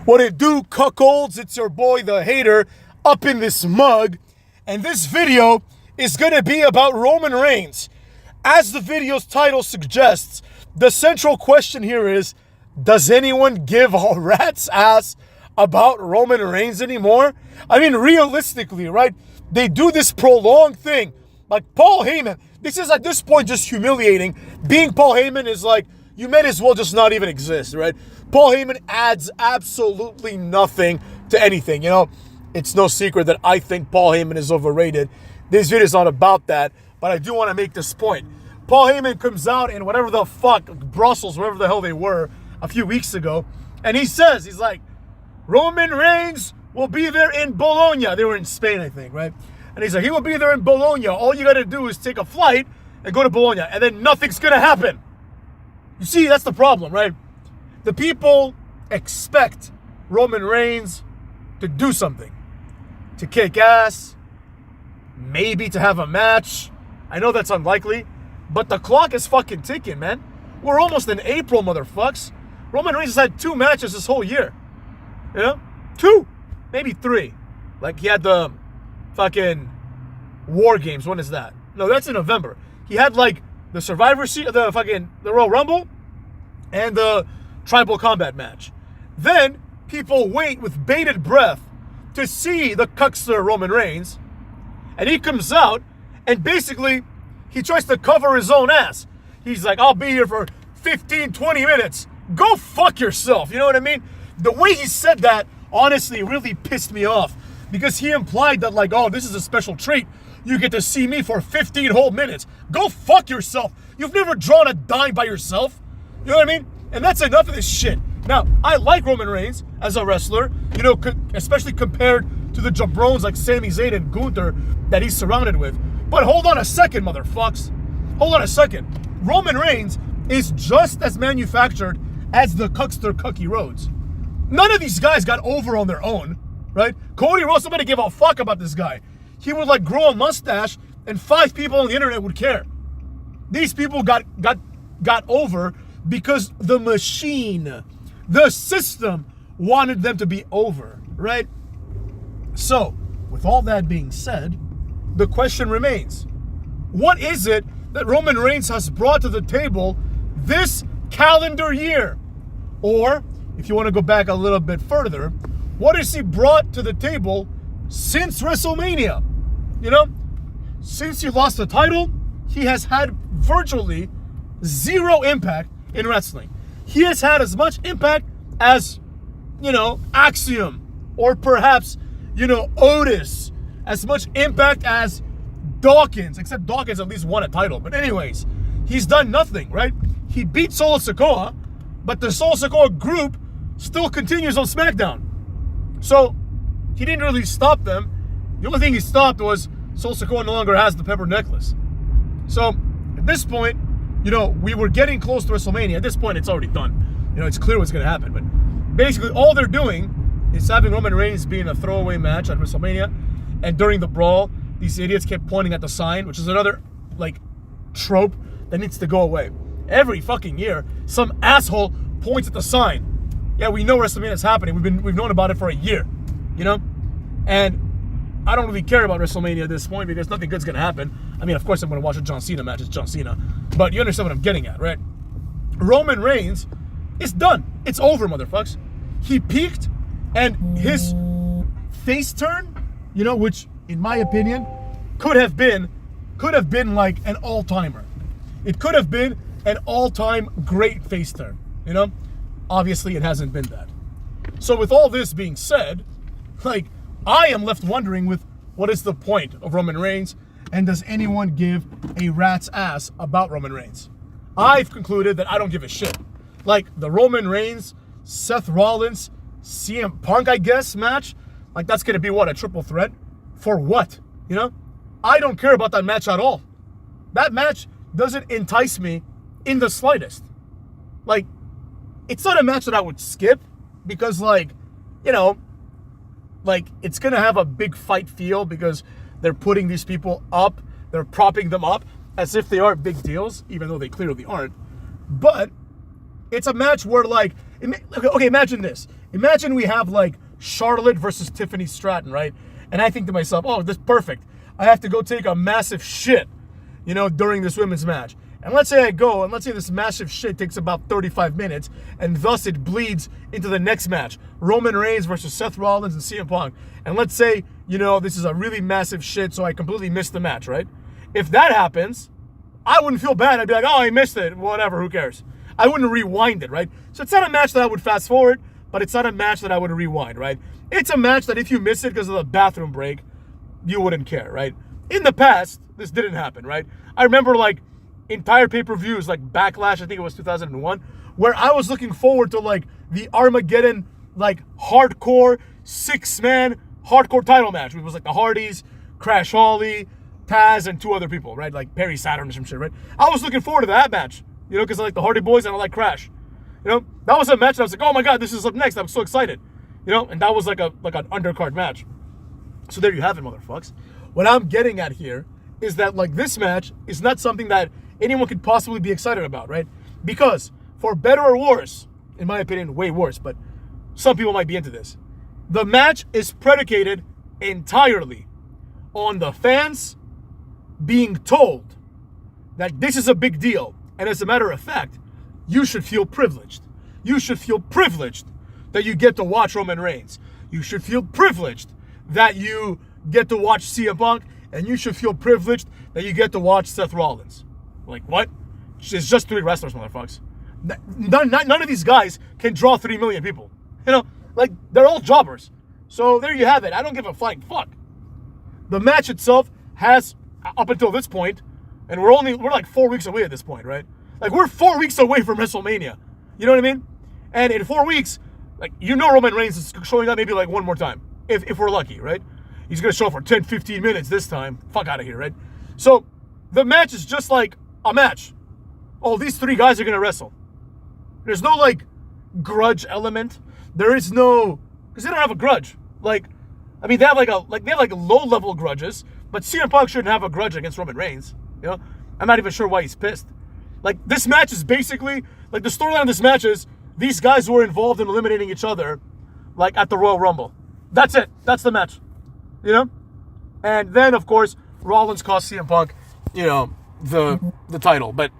What it do, cuckolds? It's your boy, the hater, up in this mug. And this video is going to be about Roman Reigns. As the video's title suggests, the central question here is, does anyone give a rat's ass about Roman Reigns anymore? I mean, realistically, right? They do this prolonged thing. Like Paul Heyman, this is at this point just humiliating. Being Paul Heyman is like, you may as well just not even exist, right? Paul Heyman adds absolutely nothing to anything. You know, it's no secret that I think Paul Heyman is overrated. This video is not about that, but I do want to make this point. Paul Heyman comes out in whatever the fuck, Brussels, wherever the hell they were, a few weeks ago, and he says, he's like, Roman Reigns will be there in Bologna. They were in Spain, I think, right? And he's like, he will be there in Bologna. All you got to do is take a flight and go to Bologna, and then nothing's going to happen. You see, that's the problem, right? The people expect Roman Reigns to do something, to kick ass, maybe to have a match. I know that's unlikely, but the clock is fucking ticking, man. We're almost in April, motherfucks. Roman Reigns has had 2 matches this whole year. You know? 2, maybe 3. Like, he had the fucking War Games. When is that? No, that's in November. He had, like, the Survivor Series, the Royal Rumble, and the Tribal Combat match. Then, people wait with bated breath to see the cuckster Roman Reigns, and he comes out, and basically, he tries to cover his own ass. He's like, I'll be here for 15, 20 minutes. Go fuck yourself, you know what I mean? The way he said that, honestly, really pissed me off, because he implied that, like, oh, this is a special treat. You get to see me for 15 whole minutes. Go fuck yourself. You've never drawn a dime by yourself. You know what I mean? And that's enough of this shit. Now, I like Roman Reigns as a wrestler, you know, especially compared to the jabrones like Sami Zayn and Gunther that he's surrounded with. But hold on a second, motherfucks. Hold on a second. Roman Reigns is just as manufactured as the cuckster Cookie Rhodes. None of these guys got over on their own, right? Cody Rhodes, nobody gave a fuck about this guy. He would like grow a mustache and 5 people on the internet would care. These people got over because the machine, the system wanted them to be over, right? So, with all that being said, the question remains, what is it that Roman Reigns has brought to the table this calendar year? Or, if you want to go back a little bit further, what has he brought to the table since WrestleMania? You know, since he lost the title, he has had virtually 0 impact in wrestling. He has had as much impact as, you know, Axiom, or perhaps, you know, Otis, as much impact as Dawkins, except Dawkins at least won a title. But anyways, he's done nothing, right? He beat Solo Sikoa, but the Solo Sikoa group still continues on SmackDown. So, he didn't really stop them. The only thing he stopped was Solo Sikoa no longer has the pepper necklace. So, at this point, you know, we were getting close to WrestleMania. At this point, it's already done. You know, it's clear what's going to happen. But basically, all they're doing is having Roman Reigns be in a throwaway match at WrestleMania. And during the brawl, these idiots kept pointing at the sign, which is another, like, trope that needs to go away. Every fucking year, some asshole points at the sign. Yeah, we know WrestleMania is happening. We've known about it for a year, you know? And I don't really care about WrestleMania at this point because nothing good's going to happen. I mean, of course I'm going to watch a John Cena match. It's John Cena. But you understand what I'm getting at, right? Roman Reigns is done. It's over, motherfucks. He peaked, and his face turn, you know, which, in my opinion, could have been like an all-timer. It could have been an all-time great face turn, you know? Obviously, it hasn't been that. So with all this being said, like, I am left wondering with what is the point of Roman Reigns, and does anyone give a rat's ass about Roman Reigns? I've concluded that I don't give a shit. Like, the Roman Reigns, Seth Rollins, CM Punk, I guess, match, like, that's going to be, what, a triple threat? For what? You know? I don't care about that match at all. That match doesn't entice me in the slightest. Like, it's not a match that I would skip because, like, you know, like, it's going to have a big fight feel because they're putting these people up. They're propping them up as if they are big deals, even though they clearly aren't. But it's a match where, like, okay, imagine this. Imagine we have like Charlotte versus Tiffany Stratton, right? And I think to myself, oh, this is perfect. I have to go take a massive shit, during this women's match. And let's say I go, and let's say this massive shit takes about 35 minutes, and thus it bleeds into the next match. Roman Reigns versus Seth Rollins and CM Punk. And let's say, this is a really massive shit, so I completely missed the match, right? If that happens, I wouldn't feel bad. I'd be like, oh, I missed it. Whatever, who cares? I wouldn't rewind it, right? So it's not a match that I would fast forward, but it's not a match that I would rewind, right? It's a match that if you miss it because of the bathroom break, you wouldn't care, right? In the past, this didn't happen, right? I remember like entire pay-per-views, like Backlash, I think it was 2001, where I was looking forward to like the Armageddon, like hardcore 6-man hardcore title match. It was like the Hardys, Crash Holly, Taz, and 2 other people, right? Like Perry Saturn or some shit, right? I was looking forward to that match, because I like the Hardy Boys and I like Crash. That was a match that I was like, oh my God, this is up next. I'm so excited. And that was like an undercard match. So there you have it, motherfucks. What I'm getting at here is that like this match is not something that anyone could possibly be excited about, right? Because for better or worse, in my opinion, way worse, but some people might be into this. The match is predicated entirely on the fans being told that this is a big deal. And as a matter of fact, you should feel privileged. You should feel privileged that you get to watch Roman Reigns. You should feel privileged that you get to watch CM Punk. And you should feel privileged that you get to watch Seth Rollins. Like, what? It's just 3 wrestlers, motherfuckers. None of these guys can draw 3 million people. Like, they're all jobbers. So there you have it. I don't give a flying fuck. The match itself has, up until this point, and we're like 4 weeks away at this point, right? Like, we're 4 weeks away from WrestleMania. You know what I mean? And in 4 weeks, like, Roman Reigns is showing up maybe like one more time. If we're lucky, right? He's going to show up for 10, 15 minutes this time. Fuck out of here, right? So, the match is just like a match. Oh, these 3 guys are going to wrestle. There's no, like, grudge element. There is no... Because they don't have a grudge. Like, I mean, they have low-level grudges, but CM Punk shouldn't have a grudge against Roman Reigns. I'm not even sure why he's pissed. Like, this match is basically... Like, the storyline of this match is these guys were involved in eliminating each other, like, at the Royal Rumble. That's it. That's the match. And then, of course, Rollins cost CM Punk, the title. But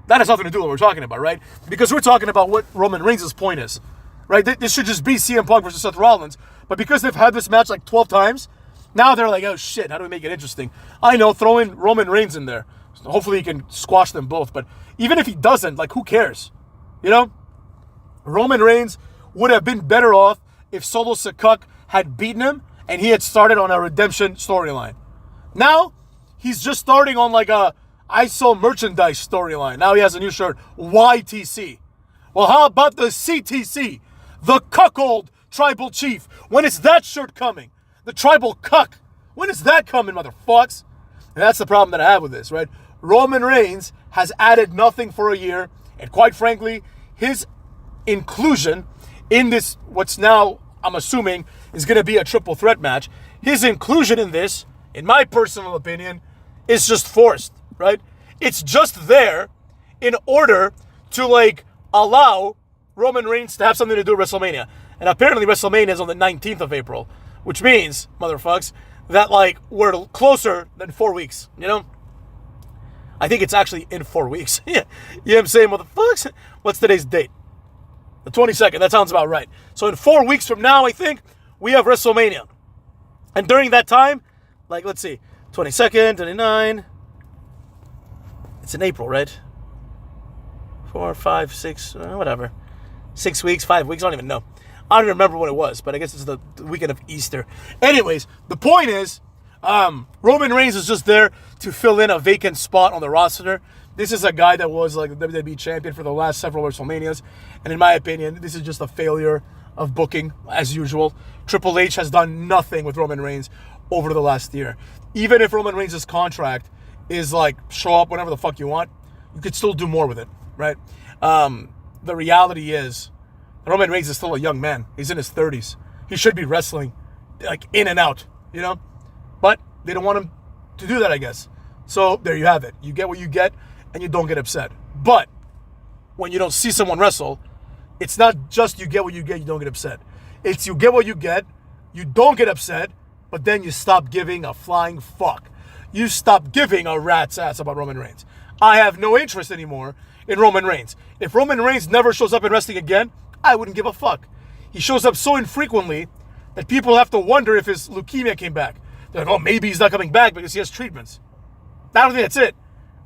that has nothing to do with what we're talking about, right? Because we're talking about what Roman Reigns' point is, right? This should just be CM Punk versus Seth Rollins. But because they've had this match like 12 times, now they're like, oh shit, how do we make it interesting? I know, throw in Roman Reigns in there. Hopefully he can squash them both. But even if he doesn't, like, who cares? Roman Reigns would have been better off if Solo Sikoa had beaten him and he had started on a redemption storyline. Now, he's just starting on like a ISO merchandise storyline. Now he has a new shirt, YTC. Well, how about the CTC? The Cuckold Tribal Chief. When is that shirt coming? The Tribal Cuck. When is that coming, motherfucks? And that's the problem that I have with this, right? Roman Reigns has added nothing for a year. And quite frankly, his inclusion in this, what's now, I'm assuming, is going to be a triple threat match. His inclusion in this, in my personal opinion, is just forced, right? It's just there in order to, like, allow Roman Reigns to have something to do with WrestleMania. And apparently WrestleMania is on the 19th of April, which means, motherfucks, that, like, we're closer than 4 weeks, I think it's actually in 4 weeks. You know what I'm saying, motherfuckers? What's today's date? The 22nd. That sounds about right. So in 4 weeks from now, I think, we have WrestleMania. And during that time, like, let's see, 22nd, 29. It's in April, right? 4, 5, 6, whatever. 6 weeks, 5 weeks, I don't even know. I don't even remember what it was, but I guess it's the weekend of Easter. Anyways, the point is, Roman Reigns is just there to fill in a vacant spot on the roster. This is a guy that was like the WWE champion for the last several WrestleManias. And in my opinion, this is just a failure of booking, as usual. Triple H has done nothing with Roman Reigns over the last year. Even if Roman Reigns' contract is like, show up whenever the fuck you want, you could still do more with it, right? The reality is, Roman Reigns is still a young man. He's in his 30s. He should be wrestling, like, in and out, But they don't want him to do that, I guess. So there you have it. You get what you get, and you don't get upset. But when you don't see someone wrestle, it's not just you get what you get, you don't get upset. It's you get what you get, you don't get upset, but then you stop giving a flying fuck. You stop giving a rat's ass about Roman Reigns. I have no interest anymore in Roman Reigns. If Roman Reigns never shows up in wrestling again, I wouldn't give a fuck. He shows up so infrequently that people have to wonder if his leukemia came back. They're like, oh, maybe he's not coming back because he has treatments. I don't think that's it.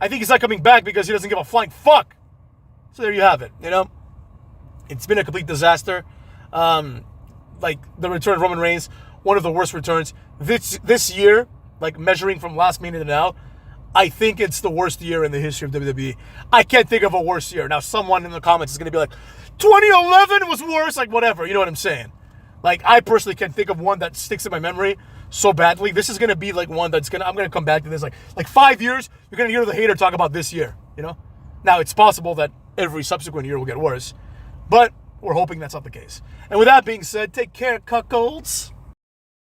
I think he's not coming back because he doesn't give a flying fuck. So there you have it, you know? It's been a complete disaster. Like, the return of Roman Reigns, one of the worst returns. This year, like, measuring from last minute to now, I think it's the worst year in the history of WWE. I can't think of a worse year. Now, someone in the comments is going to be like, 2011 was worse, like, whatever. You know what I'm saying? Like, I personally can't think of one that sticks in my memory so badly. This is going to be, like, one that's I'm going to come back to this. Like 5 years, you're going to hear the hater talk about this year, you know? Now, it's possible that every subsequent year will get worse, but we're hoping that's not the case. And with that being said, take care, cuckolds.